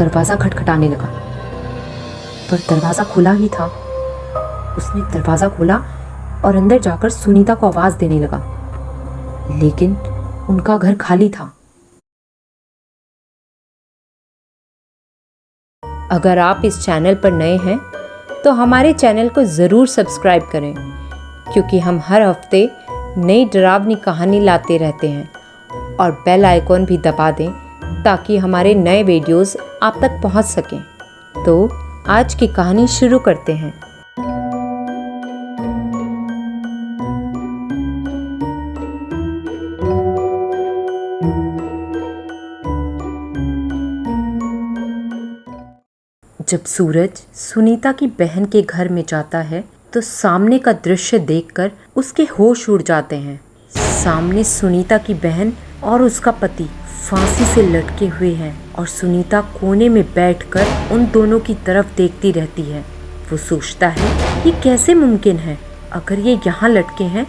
दरवाज़ा खटखटाने लगा, पर दरवाज़ा खुला ही था। उसने दरवाज़ा खोला और अंदर जाकर सुनीता को आवाज़ देने लगा, लेकिन उनका घर खाली था। अगर आप इस चैनल पर नए हैं तो हमारे चैनल को ज़रूर सब्सक्राइब करें, क्योंकि हम हर हफ्ते नई डरावनी कहानी लाते रहते हैं, और बेल आइकॉन भी दबा दें ताकि हमारे नए वीडियोस आप तक पहुंच सकें। तो आज की कहानी शुरू करते हैं। जब सूरज सुनीता की बहन के घर में जाता है तो सामने का दृश्य देखकर उसके होश उड़ जाते हैं। सामने सुनीता की बहन और उसका पति फांसी से लटके हुए हैं और सुनीता कोने में बैठकर उन दोनों की तरफ देखती रहती है। वो सोचता है ये कैसे मुमकिन है, अगर ये यहाँ लटके हैं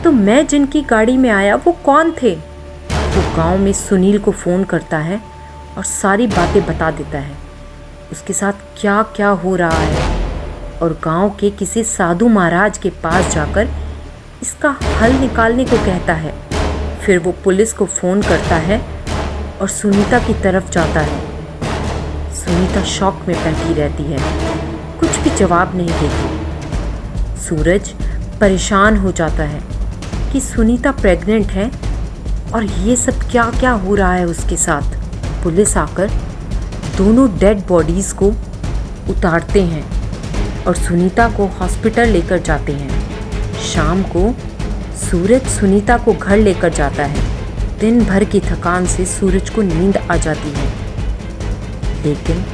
तो मैं जिनकी गाड़ी में आया वो कौन थे। वो गांव में सुनील को फ़ोन करता है और सारी बातें बता देता है, उसके साथ क्या क्या हो रहा है, और गांव के किसी साधु महाराज के पास जाकर इसका हल निकालने को कहता है। फिर वो पुलिस को फ़ोन करता है और सुनीता की तरफ जाता है। सुनीता शॉक में बैठी रहती है, कुछ भी जवाब नहीं देती। सूरज परेशान हो जाता है कि सुनीता प्रेग्नेंट है और ये सब क्या क्या हो रहा है उसके साथ। पुलिस आकर दोनों डेड बॉडीज़ को उतारते हैं और सुनीता को हॉस्पिटल लेकर जाते हैं। शाम को सूरज सुनीता को घर लेकर जाता है। दिन भर की थकान से सूरज को नींद आ जाती है, लेकिन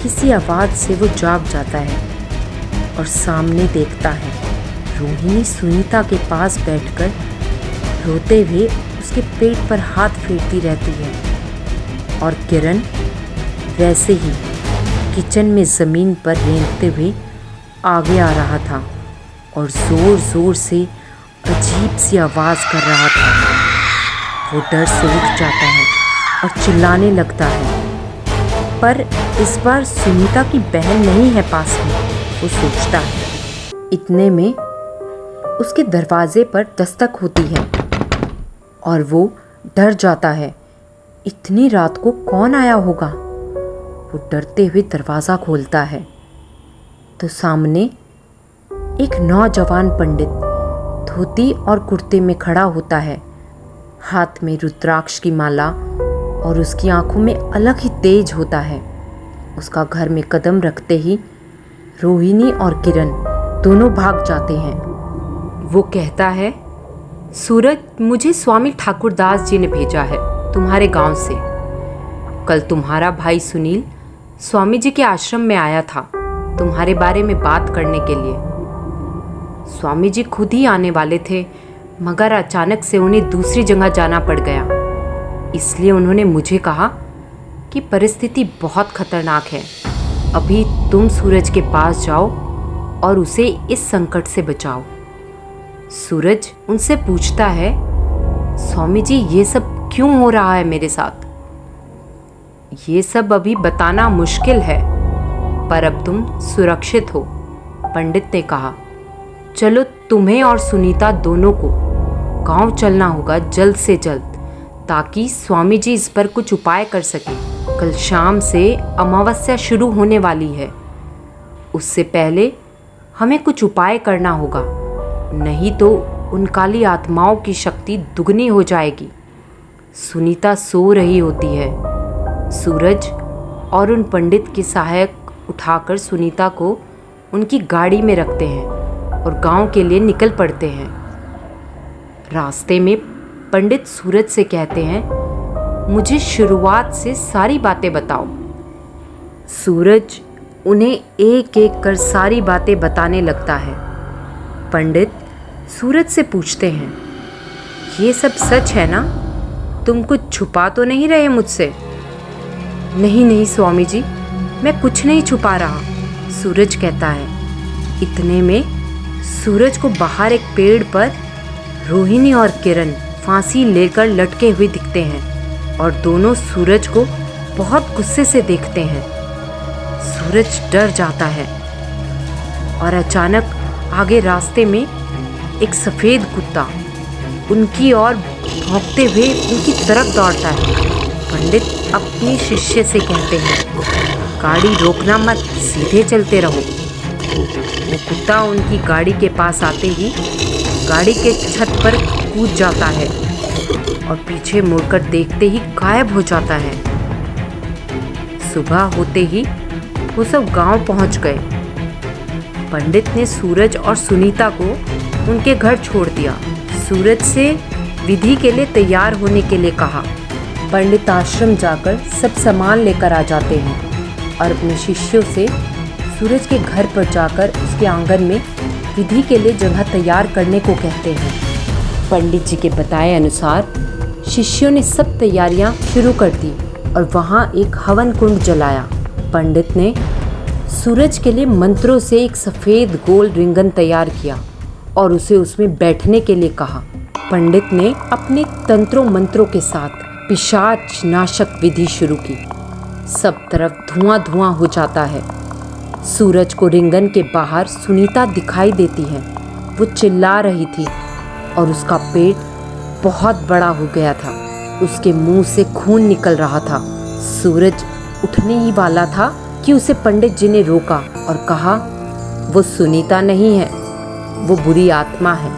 किसी आवाज़ से वो जाग जाता है और सामने देखता है रोहिणी सुनीता के पास बैठकर रोते हुए उसके पेट पर हाथ फेरती रहती है, और किरण वैसे ही किचन में ज़मीन पर रेंगते हुए आगे आ रहा था और ज़ोर ज़ोर से अजीब सी आवाज़ कर रहा था। वो डर से उठ जाता है और चिल्लाने लगता है, पर इस बार सुनीता की बहन नहीं है पास में। वो सोचता है। इतने में उसके दरवाजे पर दस्तक होती है और वो डर जाता है, इतनी रात को कौन आया होगा। वो डरते हुए दरवाज़ा खोलता है तो सामने एक नौजवान पंडित धोती और कुर्ते में खड़ा होता है, हाथ में रुद्राक्ष की माला, और उसकी आंखों में अलग ही तेज होता है। उसका घर में कदम रखते ही रोहिणी और किरण दोनों भाग जाते हैं। वो कहता है, सूरज, मुझे स्वामी ठाकुरदास जी ने भेजा है तुम्हारे गांव से। कल तुम्हारा भाई सुनील स्वामी जी के आश्रम में आया था तुम्हारे बारे में बात करने के लिए। स्वामी जी खुद ही आने वाले थे, मगर अचानक से उन्हें दूसरी जगह जाना पड़ गया। इसलिए उन्होंने मुझे कहा कि परिस्थिति बहुत खतरनाक है, अभी तुम सूरज के पास जाओ और उसे इस संकट से बचाओ। सूरज उनसे पूछता है, स्वामी जी ये सब क्यों हो रहा है मेरे साथ? ये सब अभी बताना मुश्किल है, पर अब तुम सुरक्षित हो, पंडित ने कहा। चलो, तुम्हें और सुनीता दोनों को गांव चलना होगा जल्द से जल्द, ताकि स्वामी जी इस पर कुछ उपाय कर सकें। कल शाम से अमावस्या शुरू होने वाली है, उससे पहले हमें कुछ उपाय करना होगा, नहीं तो उन काली आत्माओं की शक्ति दुगनी हो जाएगी। सुनीता सो रही होती है। सूरज और उन पंडित के सहायक उठाकर सुनीता को उनकी गाड़ी में रखते हैं और गांव के लिए निकल पड़ते हैं। रास्ते में पंडित सूरज से कहते हैं, मुझे शुरुआत से सारी बातें बताओ। सूरज उन्हें एक एक कर सारी बातें बताने लगता है। पंडित सूरज से पूछते हैं, ये सब सच है ना? तुम कुछ छुपा तो नहीं रहे मुझसे? नहीं नहीं स्वामी जी, मैं कुछ नहीं छुपा रहा, सूरज कहता है। इतने में सूरज को बाहर एक पेड़ पर रोहिणी और किरण फांसी लेकर लटके हुए दिखते हैं और दोनों सूरज को बहुत गुस्से से देखते हैं। सूरज डर जाता है और अचानक आगे रास्ते में एक सफ़ेद कुत्ता उनकी ओर भौंकते हुए उनकी तरफ दौड़ता है। पंडित अपने शिष्य से कहते हैं, गाड़ी रोकना मत, सीधे चलते रहो। वो कुत्ता उनकी गाड़ी के पास आते ही गाड़ी के छत पर कूद जाता है और पीछे मुड़कर देखते ही गायब हो जाता है। सुबह होते ही वो सब गांव पहुंच गए। पंडित ने सूरज और सुनीता को उनके घर छोड़ दिया। सूरज से विधि के लिए तैयार होने के लिए कहा। पंडित आश्रम जाकर सब सामान लेकर आ जाते हैं और अपने शिष्यों से सूरज के घर पर जाकर उसके आंगन में विधि के लिए जगह तैयार करने को कहते हैं। पंडित जी के बताए अनुसार शिष्यों ने सब तैयारियां शुरू कर दी और वहां एक हवन कुंड जलाया। पंडित ने सूरज के लिए मंत्रों से एक सफ़ेद गोल रिंगन तैयार किया और उसे उसमें बैठने के लिए कहा। पंडित ने अपने तंत्रों मंत्रों के साथ पिशाच नाशक विधि शुरू की। सब तरफ धुआं धुआं हो जाता है। सूरज को रिंगन के बाहर सुनीता दिखाई देती है। वो चिल्ला रही थी और उसका पेट बहुत बड़ा हो गया था। उसके मुंह से खून निकल रहा था। सूरज उठने ही वाला था कि उसे पंडित जी ने रोका और कहा, वो सुनीता नहीं है, वो बुरी आत्मा है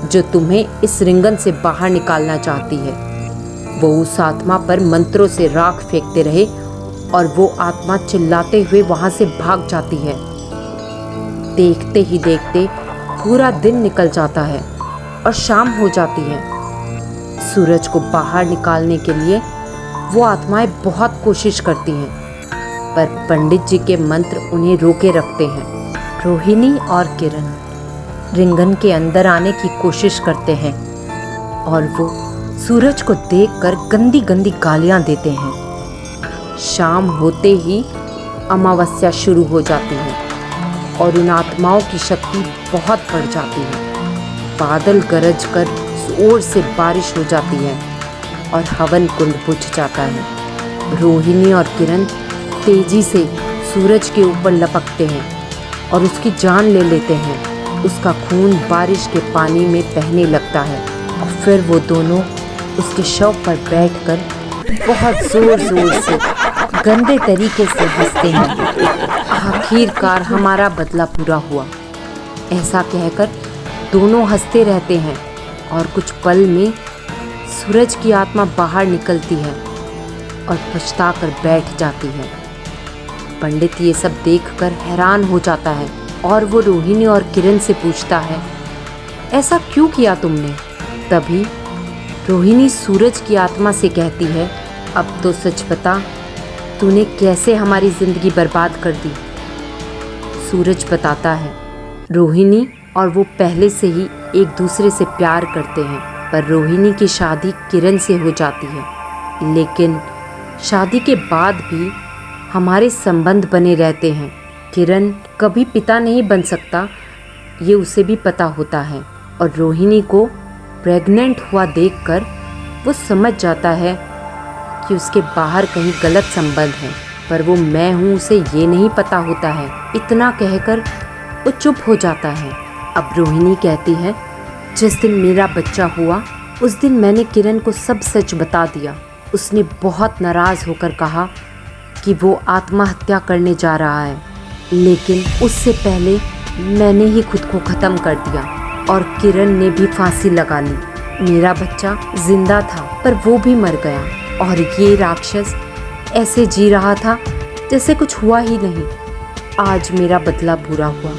जो तुम्हें इस रिंगन से बाहर निकालना चाहती है। वो उस आत्मा पर मंत्रों से राख फेंकते रहे और वो आत्मा चिल्लाते हुए वहां से भाग जाती है। देखते ही देखते पूरा दिन निकल जाता है और शाम हो जाती है। सूरज को बाहर निकालने के लिए वो आत्माएं बहुत कोशिश करती हैं, पर पंडित जी के मंत्र उन्हें रोके रखते हैं। रोहिणी और किरण रिंगन के अंदर आने की कोशिश करते हैं और वो सूरज को देखकर गंदी गंदी गालियां देते हैं। शाम होते ही अमावस्या शुरू हो जाती है और उन आत्माओं की शक्ति बहुत बढ़ जाती है। बादल गरज कर जोर से बारिश हो जाती है और हवन कुंड बुझ जाता है। रोहिणी और किरण तेजी से सूरज के ऊपर लपकते हैं और उसकी जान ले लेते हैं। उसका खून बारिश के पानी में बहने लगता है और फिर वो दोनों उसके शव पर बैठकर बहुत जोर जोर से गंदे तरीके से हंसते हैं। आखिरकार हमारा बदला पूरा हुआ, ऐसा कहकर दोनों हंसते रहते हैं और कुछ पल में सूरज की आत्मा बाहर निकलती है और पछताकर बैठ जाती है। पंडित ये सब देखकर हैरान हो जाता है और वो रोहिणी और किरण से पूछता है, ऐसा क्यों किया तुमने? तभी रोहिणी सूरज की आत्मा से कहती है, अब तो सच बता, तूने कैसे हमारी ज़िंदगी बर्बाद कर दी। सूरज बताता है, रोहिणी और वो पहले से ही एक दूसरे से प्यार करते हैं, पर रोहिणी की शादी किरण से हो जाती है। लेकिन शादी के बाद भी हमारे संबंध बने रहते हैं। किरण कभी पिता नहीं बन सकता, ये उसे भी पता होता है और रोहिणी को प्रेग्नेंट हुआ देखकर वो समझ जाता है कि उसके बाहर कहीं गलत संबंध है, पर वो मैं हूँ उसे ये नहीं पता होता है। इतना कहकर वो चुप हो जाता है। अब रोहिणी कहती है, जिस दिन मेरा बच्चा हुआ उस दिन मैंने किरण को सब सच बता दिया। उसने बहुत नाराज़ होकर कहा कि वो आत्महत्या करने जा रहा है, लेकिन उससे पहले मैंने ही खुद को ख़त्म कर दिया और किरण ने भी फांसी लगा ली। मेरा बच्चा जिंदा था पर वो भी मर गया और ये राक्षस ऐसे जी रहा था जैसे कुछ हुआ ही नहीं। आज मेरा बदला पूरा हुआ।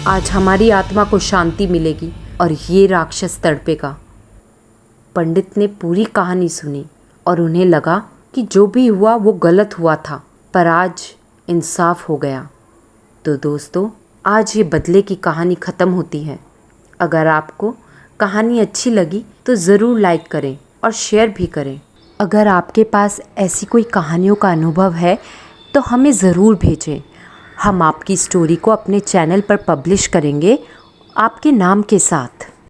आज हमारी आत्मा को शांति मिलेगी और ये राक्षस तड़पेगा। पंडित ने पूरी कहानी सुनी और उन्हें लगा कि जो भी हुआ वो गलत हुआ था, पर आज इंसाफ हो गया। तो दोस्तों, आज ये बदले की कहानी ख़त्म होती है। अगर आपको कहानी अच्छी लगी तो ज़रूर लाइक करें और शेयर भी करें। अगर आपके पास ऐसी कोई कहानियों का अनुभव है तो हमें ज़रूर भेजें। हम आपकी स्टोरी को अपने चैनल पर पब्लिश करेंगे आपके नाम के साथ।